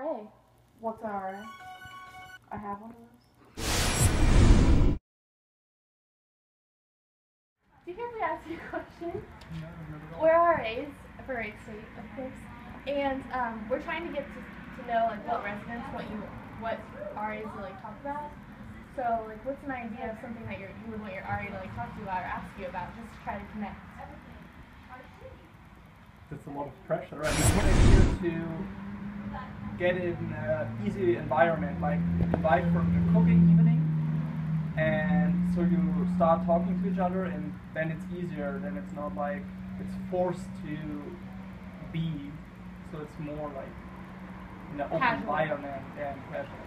RA? What's an RA? I have one of those. Do you hear me ask you a question? No, not at all. We're RAs for Wright State, of course, and we're trying to get to know like what residents what RAs to like talk about. So like, what's an idea of something that you would want your RA to like talk to you about or ask you about, just to try to connect? That's a lot of pressure. Right? It's a good idea to get in an easy environment, like invite for a cooking evening, and so you start talking to each other, and then it's easier. Then it's not like it's forced to be. So it's more like in an open environment and casual.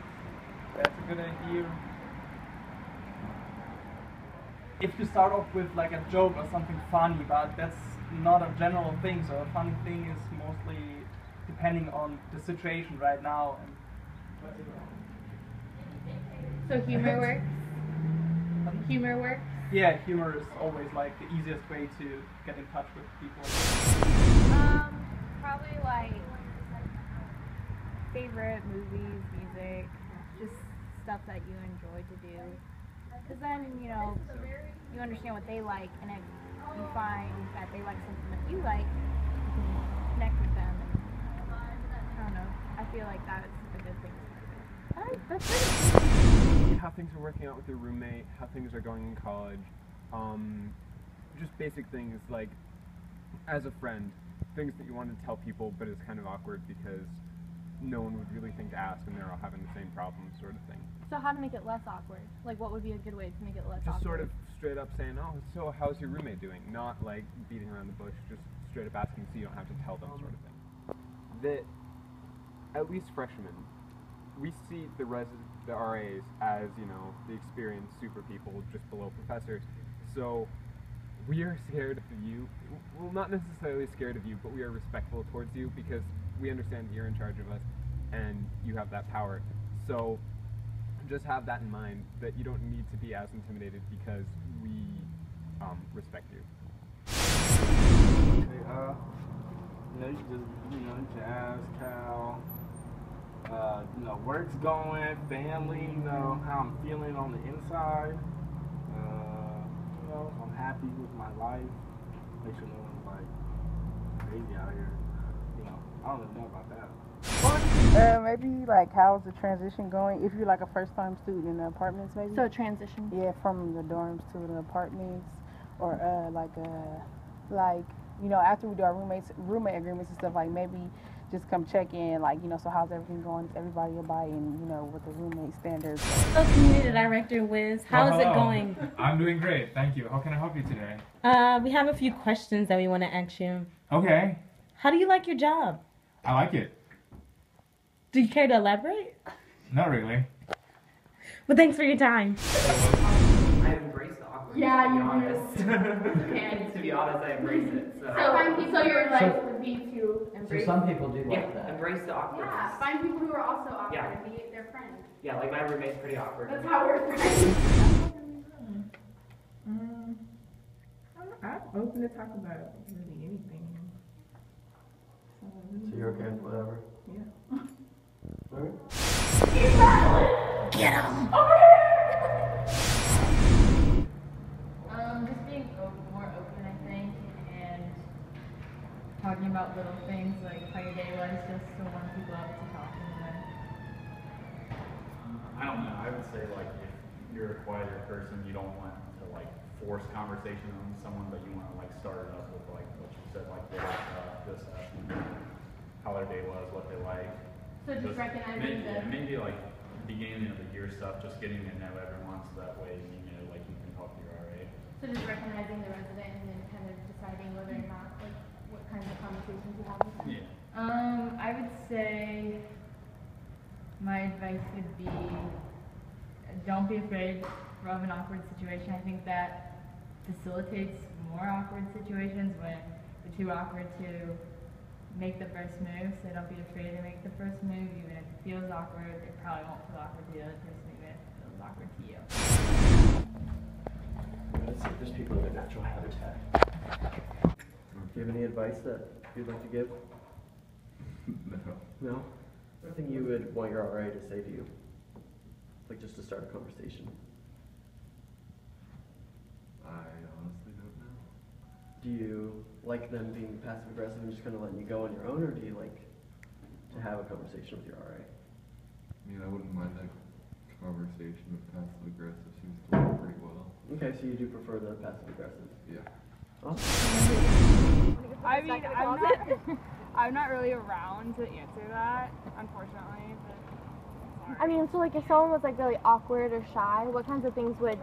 That's a good idea. If you start off with like a joke or something funny, but that's not a general thing. So a funny thing is mostly depending on the situation right now. So humor works? Humor works? Yeah, humor is always like the easiest way to get in touch with people. Probably like favorite movies, music, just stuff that you enjoy to do. Because then, you know, you understand what they like, and if you find that they like something that you like, you can connect with them. And, I don't know. I feel like that's a good thing. Alright, that's it. How things are working out with your roommate, how things are going in college, just basic things like, as a friend, things that you want to tell people, but it's kind of awkward because no one would really think to ask and they're all having the same problem, sort of thing. So how to make it less awkward? Like, what would be a good way to make it less awkward? Just sort of straight up saying, oh, so how's your roommate doing? Not like beating around the bush, just straight up asking so you don't have to tell them, sort of thing. That, at least freshmen, we see the RAs as, you know, the experienced super people just below professors. So we are scared of you. Well, not necessarily scared of you, but we are respectful towards you because we understand that you're in charge of us and you have that power. So just have that in mind, that you don't need to be as intimidated because we respect you. Okay, you can ask how, work's going, family, how I'm feeling on the inside. I'm happy with my life. Make sure no one's like crazy out here. I don't really know about that. Maybe like how's the transition going? If you're like a first-time student in the apartments, maybe. So transition. Yeah, from the dorms to the apartments, or after we do our roommate agreements and stuff, like maybe just come check in, like so how's everything going? Is everybody abiding, with the roommate standards? Hello, Community Director Wiz. How is it going? I'm doing great, thank you. How can I help you today? We have a few questions that we want to ask you. Okay. How do you like your job? I like it. Do you care to elaborate? Not really. Well, thanks for your time. I embrace the awkwardness, Yeah, to be you honest. do. To be honest, I embrace it. So your advice would be to embrace. So some people do like that. embrace the awkwardness. Yeah, find people who are also awkward Yeah. and be their friend. Yeah, like my roommate's pretty awkward. That's how we're friends. I'm open to talk about really anything. So you're okay with whatever? Yeah. Alright. Get him! Just being more open, I think, and talking about little things like how your day was, just to warm people up to talking to them. I don't know. I would say like if you're a quieter person, you don't want to like force conversation on someone, but you want to like start it up with like what you said, like this how their day was, what they like. So just recognizing maybe like beginning of the year stuff, just getting to know everyone, so that way like you can talk to your RA. So just recognizing the resident and then kind of deciding whether or not, like, what kinds of conversations you have with them. Yeah. I would say my advice would be don't be afraid of an awkward situation. I think that facilitates more awkward situations when you're too awkward to make the first move. So don't be afraid to make the first move, even if it feels awkward. It probably won't feel awkward to the other person, even if it feels awkward to you. Let's see if there's people in their natural habitat. Do you have any advice that you'd like to give? No. No? Anything you would want your RA to say to you? Like just to start a conversation. I honestly don't know. Do you like them being passive aggressive and just kind of letting you go on your own, or do you like to have a conversation with your RA? I mean, I wouldn't mind that conversation, but passive aggressive seems to work pretty well. Okay, so you do prefer the passive aggressive? Yeah. Awesome. I mean, I'm not really around to answer that, unfortunately. But I mean, so like if someone was like really awkward or shy, what kinds of things would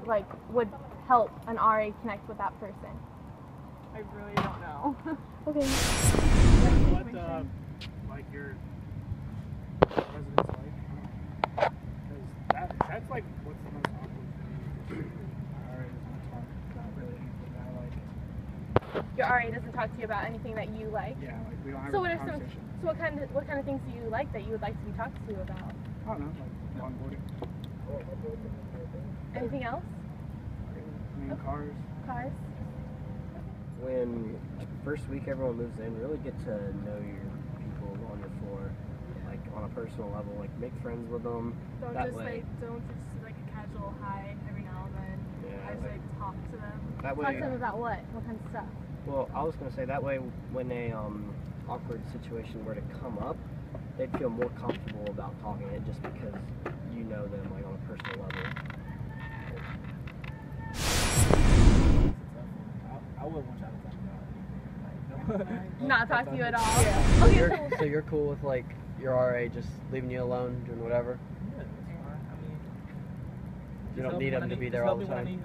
help an RA connect with that person? I really don't know. Okay. What like your residents like? Because that's like what's the most awkward thing. Alright, doesn't talk about really anything that I like. Your RA doesn't talk to you about anything that you like. Yeah, like we don't have So a what are some? conversation. So what kind of things do you like that you would like to be talked to about? I don't know, like longboarding. Anything else? I mean, cars. Cars. When like first week everyone moves in, really get to know your people on your floor, like on a personal level. Like make friends with them. Don't that just way. don't just like a casual hi every now and then. Yeah, I just like talk to them. That way. Talk to them about what? What kind of stuff? Well, I was gonna say that way when a awkward situation were to come up, they'd feel more comfortable about talking it just because you know them like on a personal level. I would want y'all to talk about it. Not talk to you at all. Yeah. Okay, So you're cool with like your RA just leaving you alone, doing whatever? Yeah, that's fine. I mean, You don't need them to be there all the time.